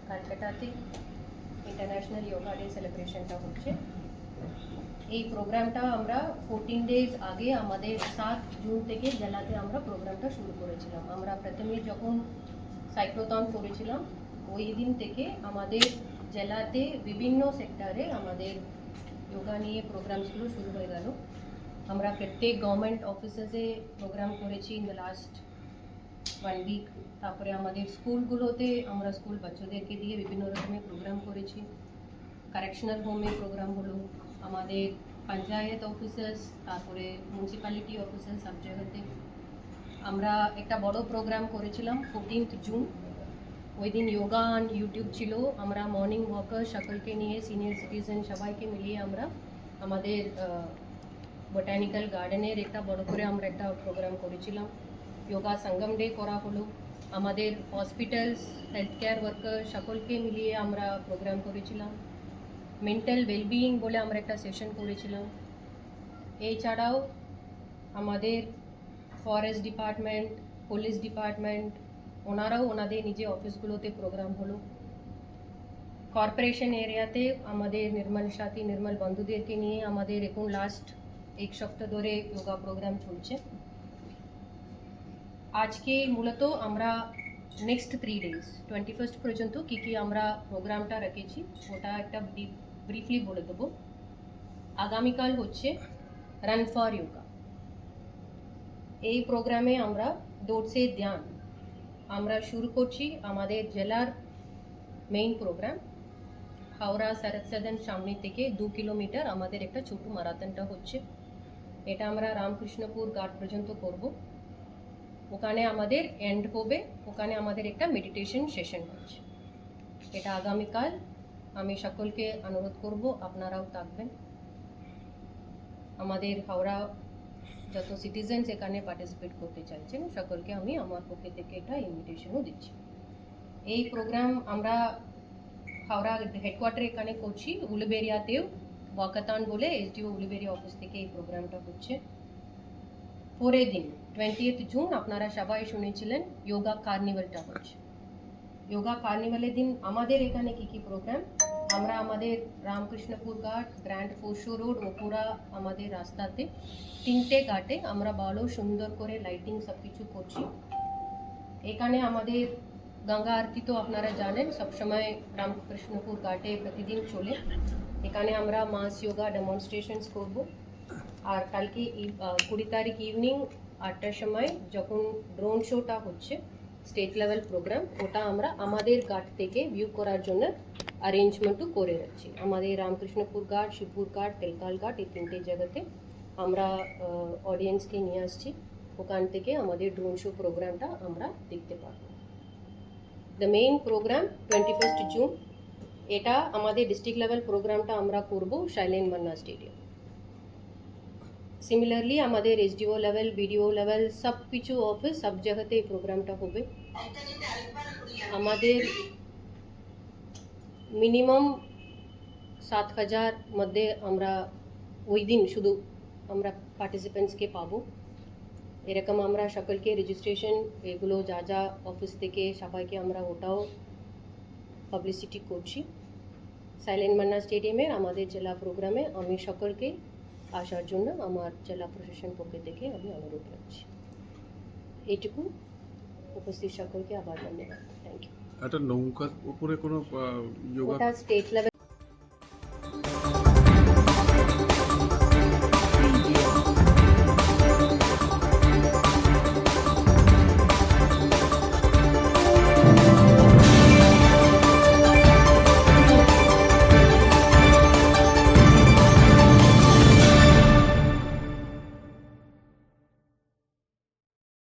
ক্যালকাটাতে international yoga day সেলিব্রেশনটা হচ্ছে। এই প্রোগ্রামটা আমরা 14 ডেজ আগে আমাদের 7 জুন থেকে জেলাতে আমরা প্রোগ্রামটা শুরু করেছিলাম। আমরা প্রথমে যখন সাইক্লোথন করেছিলাম ওই দিন থেকে আমাদের জেলাতে বিভিন্ন সেক্টরে আমাদের যোগা নিয়ে প্রোগ্রামসগুলো শুরু হয়ে গেল। আমরা প্রত্যেক গভর্নমেন্ট অফিসেসে প্রোগ্রাম করেছি ইন দ্য লাস্ট 1 উইক। তারপরে আমাদের স্কুলগুলোতে আমরা স্কুল বাচ্চাদেরকে দিয়ে বিভিন্ন রকমের প্রোগ্রাম করেছি। কারেকশনাল হোমে প্রোগ্রাম হলো, আমাদের পঞ্চায়েত অফিসার্স, তারপরে মিউনিসিপ্যালিটি অফিসার্স সব জায়গাতে আমরা একটা বড় প্রোগ্রাম করেছিলাম 14 জুন। ওই দিন যোগা অন ইউটিউব ছিল। আমরা মর্নিং ওয়াকার সকলকে নিয়ে সিনিয়র সিটিজেন সবাইকে মিলিয়ে আমরা আমাদের বোটানিক্যাল গার্ডেনের একটা বড় করে আমরা একটা প্রোগ্রাম করেছিলাম। যোগা সঙ্গম ডে করা হলো। আমাদের হসপিটালস, হেলথ কেয়ার ওয়ার্কার সকলকে মিলিয়ে আমরা প্রোগ্রাম করেছিলাম। মেন্টাল ওয়েলবিইং বলে আমরা একটা সেশন করেছিলাম। এছাড়াও আমাদের ফরেস্ট ডিপার্টমেন্ট, পুলিশ ডিপার্টমেন্ট ওনারাও ওনাদের নিজে অফিসগুলোতে প্রোগ্রাম হলো। কর্পোরেশন এরিয়াতে আমাদের নির্মল সাথী, নির্মল বন্ধুদেরকে নিয়ে আমাদের এখন লাস্ট এক সপ্তাহ ধরে যোগা প্রোগ্রাম চলছে। আজকে মূলত আমরা নেক্সট 3 ডেজ 21 পর্যন্ত কী আমরা প্রোগ্রামটা রেখেছি ওটা একটা ব্রিফলি বলে দেবো। আগামীকাল হচ্ছে রান ফর যোগা। এই প্রোগ্রামে আমরা দৌড় সে ধ্যান আমরা শুরু করছি। আমাদের জেলার মেইন প্রোগ্রাম হাওড়া শরৎ সদন সামনে থেকে 2 কিলোমিটার আমাদের একটা ছোট ম্যারাথনটা হচ্ছে। এটা আমরা রামকৃষ্ণপুর ঘাট পর্যন্ত করব। ওখানে আমাদের এন্ড হবে, ওখানে আমাদের একটা মেডিটেশন সেশন হচ্ছে। এটা আগামীকাল। আমি সকলকে অনুরোধ করব আপনারাও থাকবেন। আমাদের হাওড়া যত সিটিজেন্স এখানে পার্টিসিপেট করতে চাইছেন সকলকে আমি আমার পক্ষ থেকে এটা ইনভিটেশনও দিচ্ছি। এই প্রোগ্রাম আমরা হাওড়া হেডকোয়ার্টার এখানে করছি। উলুবেরিয়াতেও ওয়াকাতান বলে এসডিও উলুবেরিয়া অফিস থেকে এই প্রোগ্রামটা হচ্ছে। পরের দিন 20 জুন আপনারা সবাই শুনেছিলেন যোগা কার্নিভালটা হচ্ছে। যোগা কার্নিভালের দিন আমাদের এখানে কী প্রোগ্রাম, আমরা আমাদের রামকৃষ্ণপুর ঘাট, গ্র্যান্ড ফোর্শো রোড, ওপুরা আমাদের রাস্তাতে 3টে ঘাটে আমরা ভালো সুন্দর করে লাইটিং সব কিছু করছি। এখানে আমাদের গঙ্গা আরতি তো আপনারা জানেন সবসময় রামকৃষ্ণপুর ঘাটে প্রতিদিন চলে। এখানে আমরা মাস যোগা ডেমনস্ট্রেশনস করব। আর কালকে 20 তারিখ ইভিনিং 8টার সময় যখন ড্রোন শোটা হচ্ছে স্টেট লেভেল প্রোগ্রাম, ওটা আমরা আমাদের ঘাট থেকে ভিউ করার জন্য অ্যারেঞ্জমেন্টও করে রাখছি। আমাদের রামকৃষ্ণপুর ঘাট, শিবপুর ঘাট, তেলকাল ঘাট এই 3টে জায়গাতে আমরা অডিয়েন্সকে নিয়ে আসছি। ওখান থেকে আমাদের ড্রোন শো প্রোগ্রামটা আমরা দেখতে পাবো। দ্য মেইন প্রোগ্রাম 21 জুন, এটা আমাদের ডিস্ট্রিক্ট লেভেল প্রোগ্রামটা আমরা করব শাইলেন মান্না স্টেডিয়াম। সিমিলারলি আমাদের এসডিও লেভেল, বিডিও লেভেল সব কিছু অফিস সব জায়গাতে এই প্রোগ্রামটা হবে। আমাদের মিনিমাম 7,000 মধ্যে আমরা ওই দিন শুধু আমরা পার্টিসিপেন্টসকে পাবো। এরকম আমরা সকলকে রেজিস্ট্রেশন এগুলো যা যা অফিস থেকে সবাইকে আমরা ওটাও পাবলিসিটি করছি। সাইলেন্ট মান্না স্টেডিয়ামের আমাদের জেলা প্রোগ্রামে আমি সকলকে আসার জন্য আমার জেলা প্রশাসন পক্ষ থেকে আমি অনুরোধ রাখছি। এইটুকু উপস্থিত সকলকে আবার ধন্যবাদ। Thank you. একটা নৌকার উপরে কোনো যোগা ওটা স্টেট লেভেল